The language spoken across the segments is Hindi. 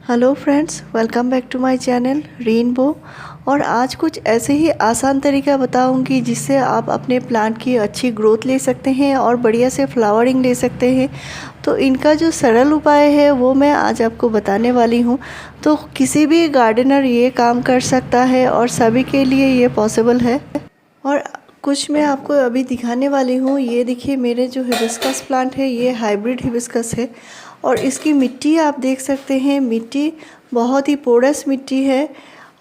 Hello friends, welcome back to my channel rainbow. और आज कुछ ऐसे ही आसान तरीका बताऊंगी जिससे आप अपने प्लांट की अच्छी ग्रोथ ले सकते हैं और बढ़िया से फ्लावरिंग ले सकते हैं। तो इनका जो सरल उपाय है वो मैं आज आपको बताने वाली हूँ। तो किसी भी गार्डनर ये काम कर सकता है और सभी के लिए ये पॉसिबल है। और कुछ मैं आपको अभी दिखाने वाली हूँ। ये देखिए, मेरे जो हिबिस्कस प्लांट है ये हाइब्रिड हिबिस्कस है और इसकी मिट्टी आप देख सकते हैं। मिट्टी बहुत ही पोरस मिट्टी है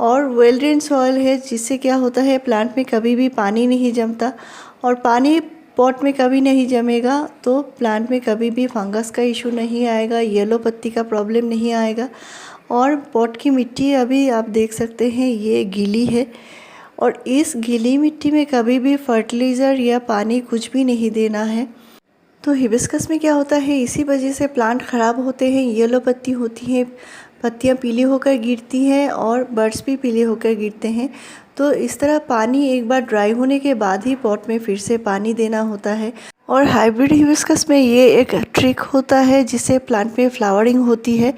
और वेल ड्रेन सॉइल है, जिससे क्या होता है प्लांट में कभी भी पानी नहीं जमता और पानी पॉट में कभी नहीं जमेगा तो प्लांट में कभी भी फंगस का इशू नहीं आएगा, येलो पत्ती का प्रॉब्लम नहीं आएगा। और पॉट की मिट्टी अभी आप देख सकते हैं ये गीली है और इस गीली मिट्टी में कभी भी फर्टिलाइज़र या पानी कुछ भी नहीं देना है। तो हिबिस्कस में क्या होता है, इसी वजह से प्लांट ख़राब होते हैं, येलो पत्ती होती है, पत्तियां पीली होकर गिरती हैं और बर्ड्स भी पीले होकर गिरते हैं। तो इस तरह पानी एक बार ड्राई होने के बाद ही पॉट में फिर से पानी देना होता है। और हाइब्रिड हिबिस्कस में ये एक ट्रिक होता है जिससे प्लांट में फ्लावरिंग होती है।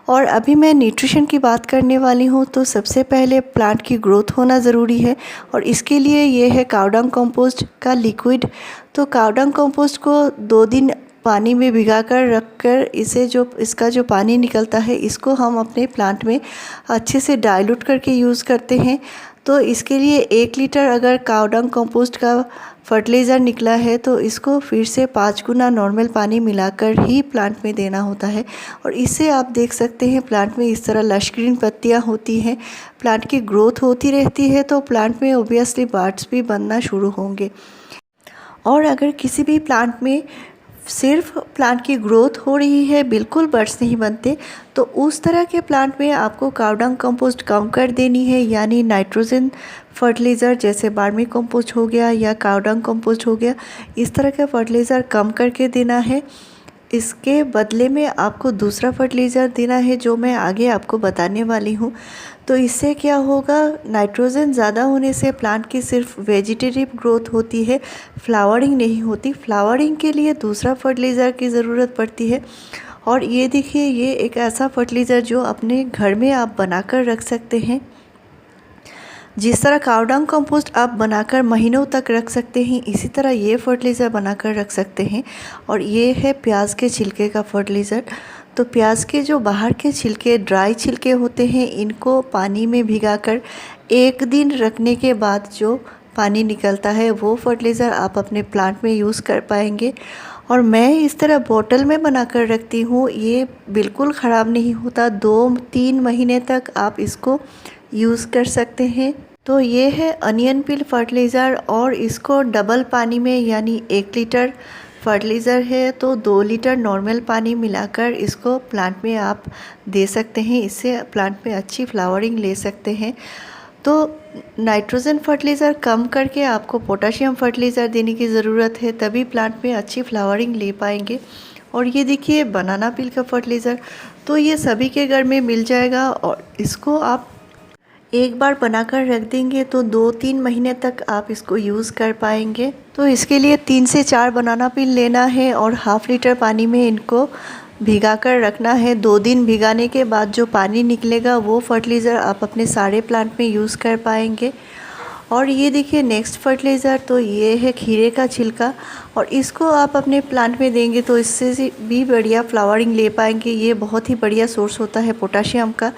और अभी मैं न्यूट्रिशन की बात करने वाली हूँ। तो सबसे पहले प्लांट की ग्रोथ होना ज़रूरी है और इसके लिए ये है कावडंग कंपोस्ट का लिक्विड। तो कावडंग कंपोस्ट को 2 दिन पानी में भिगाकर रखकर इसका जो पानी निकलता है इसको हम अपने प्लांट में अच्छे से डाइल्यूट करके यूज़ करते हैं। तो इसके लिए 1 लीटर अगर कावडंग कंपोस्ट का फर्टिलाइज़र निकला है तो इसको फिर से 5 गुना नॉर्मल पानी मिलाकर ही प्लांट में देना होता है। और इससे आप देख सकते हैं प्लांट में इस तरह लश ग्रीन पत्तियाँ होती हैं, प्लांट की ग्रोथ होती रहती है। तो प्लांट में ओबियसली बर्ड्स भी बनना शुरू होंगे। और अगर किसी भी प्लांट में सिर्फ प्लांट की ग्रोथ हो रही है, बिल्कुल बर्ड्स नहीं बनते, तो उस तरह के प्लांट में आपको कावडंग कंपोस्ट कम कर देनी है, यानी नाइट्रोजन फर्टिलाइज़र जैसे बार्मी कंपोस्ट हो गया या कावडंग कंपोस्ट हो गया, इस तरह का फर्टिलाइज़र कम करके देना है। इसके बदले में आपको दूसरा फर्टिलाइज़र देना है जो मैं आगे आपको बताने वाली हूँ। तो इससे क्या होगा, नाइट्रोजन ज़्यादा होने से प्लांट की सिर्फ वेजिटेटिव ग्रोथ होती है, फ्लावरिंग नहीं होती। फ्लावरिंग के लिए दूसरा फर्टिलाइज़र की ज़रूरत पड़ती है। और ये देखिए, ये एक ऐसा फर्टिलाइज़र जो अपने घर में आप बनाकर रख सकते हैं। जिस तरह कावडंग कंपोस्ट आप बनाकर महीनों तक रख सकते हैं, इसी तरह ये फर्टिलाइज़र बनाकर रख सकते हैं। और ये है प्याज के छिलके का फर्टिलाइज़र। तो प्याज के जो बाहर के छिलके, ड्राई छिलके होते हैं, इनको पानी में भिगाकर 1 दिन रखने के बाद जो पानी निकलता है वो फर्टिलाइज़र आप अपने प्लांट में यूज़ कर पाएंगे। और मैं इस तरह बोतल में बनाकर रखती हूँ, ये बिल्कुल ख़राब नहीं होता, 2-3 महीने तक आप इसको यूज़ कर सकते हैं। तो ये है अनियन पील फर्टिलाइज़र और इसको डबल पानी में, यानी 1 लीटर फर्टिलाइज़र है तो 2 लीटर नॉर्मल पानी मिलाकर इसको प्लांट में आप दे सकते हैं। इससे प्लांट में अच्छी फ्लावरिंग ले सकते हैं। तो नाइट्रोजन फर्टिलाइज़र कम करके आपको पोटाशियम फर्टिलाइज़र देने की ज़रूरत है, तभी प्लांट में अच्छी फ्लावरिंग ले पाएंगे। और ये देखिए बनाना पील का फर्टिलाइज़र, तो ये सभी के घर में मिल जाएगा और इसको आप एक बार बनाकर रख देंगे तो 2-3 महीने तक आप इसको यूज़ कर पाएंगे। तो इसके लिए 3 से 4 बनाना पील लेना है और ½ लीटर पानी में इनको भिगा कर रखना है। 2 दिन भिगाने के बाद जो पानी निकलेगा वो फर्टिलाइज़र आप अपने सारे प्लांट में यूज़ कर पाएंगे। और ये देखिए नेक्स्ट फर्टिलाइज़र, तो ये है खीरे का छिलका और इसको आप अपने प्लांट में देंगे तो इससे भी बढ़िया फ्लावरिंग ले पाएंगे। ये बहुत ही बढ़िया सोर्स होता है पोटाशियम का।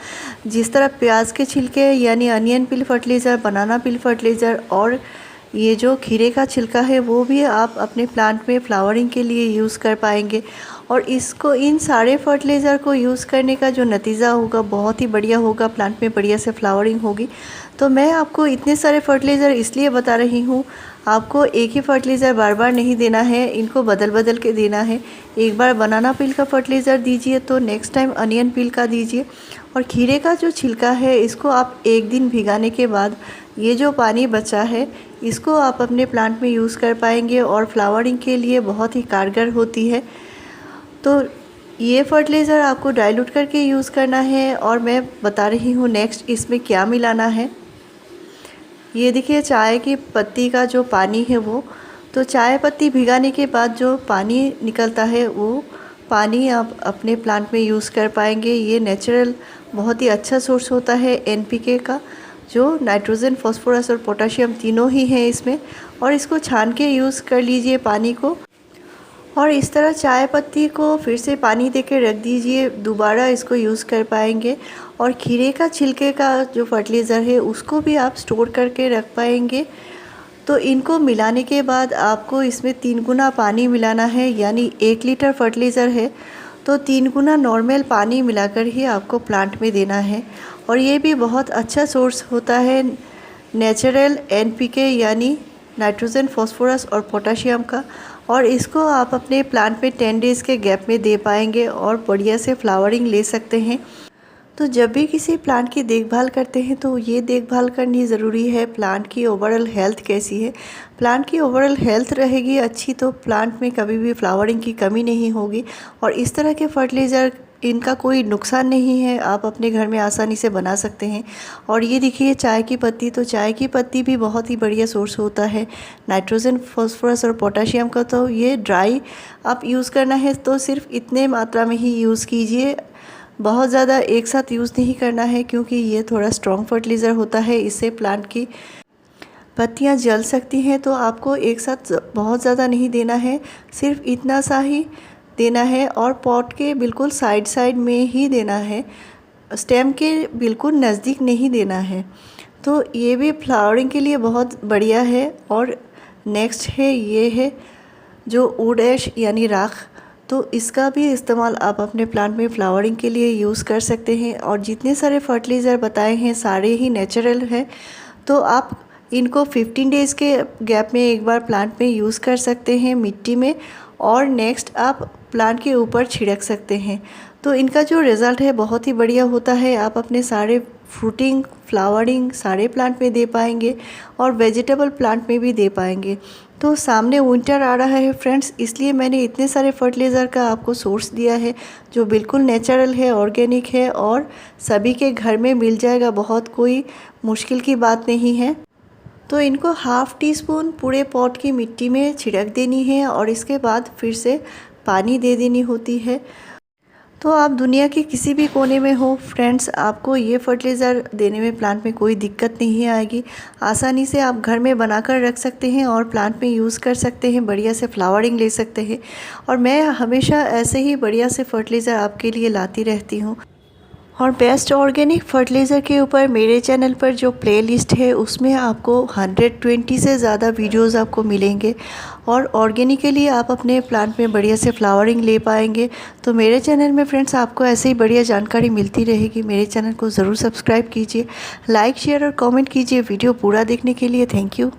जिस तरह प्याज के छिलके यानी अनियन पील फर्टिलाइज़र, बनाना पील फर्टिलाइज़र और ये जो खीरे का छिलका है वो भी आप अपने प्लांट में फ्लावरिंग के लिए यूज़ कर पाएंगे। और इसको, इन सारे फर्टिलाइज़र को यूज़ करने का जो नतीजा होगा बहुत ही बढ़िया होगा, प्लांट में बढ़िया से फ्लावरिंग होगी। तो मैं आपको इतने सारे फर्टिलाइज़र इसलिए बता रही हूँ, आपको एक ही फर्टिलाइज़र बार बार नहीं देना है, इनको बदल बदल के देना है। एक बार बनाना पील का फर्टिलाइज़र दीजिए तो नेक्स्ट टाइम अनियन पील का दीजिए। और खीरे का जो छिलका है इसको आप 1 दिन भिगाने के बाद ये जो पानी बचा है इसको आप अपने प्लांट में यूज़ कर पाएंगे और फ्लावरिंग के लिए बहुत ही कारगर होती है। तो ये फर्टिलाइज़र आपको डाइल्यूट करके यूज़ करना है। और मैं बता रही हूँ नेक्स्ट इसमें क्या मिलाना है। ये देखिए चाय की पत्ती का जो पानी है वो, तो चाय पत्ती भिगाने के बाद जो पानी निकलता है वो पानी आप अपने प्लांट में यूज़ कर पाएंगे। ये नेचुरल बहुत ही अच्छा सोर्स होता है एनपीके का, जो नाइट्रोजन, फास्फोरस और पोटाशियम तीनों ही हैं इसमें। और इसको छान के यूज़ कर लीजिए पानी को, और इस तरह चाय पत्ती को फिर से पानी देके रख दीजिए, दोबारा इसको यूज़ कर पाएंगे। और खीरे का छिलके का जो फर्टिलाइज़र है उसको भी आप स्टोर करके रख पाएंगे। तो इनको मिलाने के बाद आपको इसमें 3 गुना पानी मिलाना है, यानी 1 लीटर फर्टिलाइज़र है तो 3 गुना नॉर्मल पानी मिलाकर ही आपको प्लांट में देना है। और ये भी बहुत अच्छा सोर्स होता है नेचुरल एनपीके, यानी नाइट्रोजन, फास्फोरस और पोटाशियम का। और इसको आप अपने प्लांट में 10 डेज़ के गैप में दे पाएंगे और बढ़िया से फ्लावरिंग ले सकते हैं। तो जब भी किसी प्लांट की देखभाल करते हैं तो ये देखभाल करनी ज़रूरी है प्लांट की ओवरऑल हेल्थ कैसी है। प्लांट की ओवरऑल हेल्थ रहेगी अच्छी तो प्लांट में कभी भी फ्लावरिंग की कमी नहीं होगी। और इस तरह के फर्टिलाइज़र, इनका कोई नुकसान नहीं है, आप अपने घर में आसानी से बना सकते हैं। और ये देखिए चाय की पत्ती, तो चाय की पत्ती भी बहुत ही बढ़िया सोर्स होता है नाइट्रोजन, फास्फोरस और पोटाशियम का। तो ये ड्राई आप यूज़ करना है तो सिर्फ इतने मात्रा में ही यूज़ कीजिए, बहुत ज़्यादा एक साथ यूज़ नहीं करना है, क्योंकि ये थोड़ा स्ट्रॉन्ग फर्टिलाइज़र होता है, इससे प्लांट की पत्तियां जल सकती हैं। तो आपको एक साथ बहुत ज़्यादा नहीं देना है, सिर्फ इतना सा ही देना है। और पॉट के बिल्कुल साइड साइड में ही देना है, स्टेम के बिल्कुल नज़दीक नहीं देना है। तो ये भी फ्लावरिंग के लिए बहुत बढ़िया है। और नेक्स्ट है, ये है जो वुड ऐश यानी राख, तो इसका भी इस्तेमाल आप अपने प्लांट में फ्लावरिंग के लिए यूज़ कर सकते हैं। और जितने सारे फर्टिलाइज़र बताए हैं सारे ही नेचुरल हैं, तो आप इनको 15 डेज़ के गैप में एक बार प्लांट में यूज़ कर सकते हैं मिट्टी में, और नेक्स्ट आप प्लांट के ऊपर छिड़क सकते हैं। तो इनका जो रिज़ल्ट है बहुत ही बढ़िया होता है, आप अपने सारे फ्रूटिंग, फ्लावरिंग सारे प्लांट में दे पाएंगे और वेजिटेबल प्लांट में भी दे पाएंगे। तो सामने विंटर आ रहा है फ्रेंड्स, इसलिए मैंने इतने सारे फर्टिलाइज़र का आपको सोर्स दिया है जो बिल्कुल नेचुरल है, ऑर्गेनिक है और सभी के घर में मिल जाएगा, बहुत कोई मुश्किल की बात नहीं है। तो इनको हाफ़ टी स्पून पूरे पॉट की मिट्टी में छिड़क देनी है और इसके बाद फिर से पानी दे देनी होती है। तो आप दुनिया के किसी भी कोने में हो फ्रेंड्स, आपको ये फर्टिलाइज़र देने में प्लांट में कोई दिक्कत नहीं आएगी। आसानी से आप घर में बनाकर रख सकते हैं और प्लांट में यूज़ कर सकते हैं, बढ़िया से फ्लावरिंग ले सकते हैं। और मैं हमेशा ऐसे ही बढ़िया से फर्टिलाइज़र आपके लिए लाती रहती हूँ। और बेस्ट ऑर्गेनिक फर्टिलाइज़र के ऊपर मेरे चैनल पर जो प्लेलिस्ट है उसमें आपको 120 से ज़्यादा वीडियोस आपको मिलेंगे और ऑर्गेनिकली आप अपने प्लांट में बढ़िया से फ्लावरिंग ले पाएंगे। तो मेरे चैनल में फ्रेंड्स आपको ऐसे ही बढ़िया जानकारी मिलती रहेगी। मेरे चैनल को ज़रूर सब्सक्राइब कीजिए, लाइक, शेयर और कमेंट कीजिए। वीडियो पूरा देखने के लिए थैंक यू।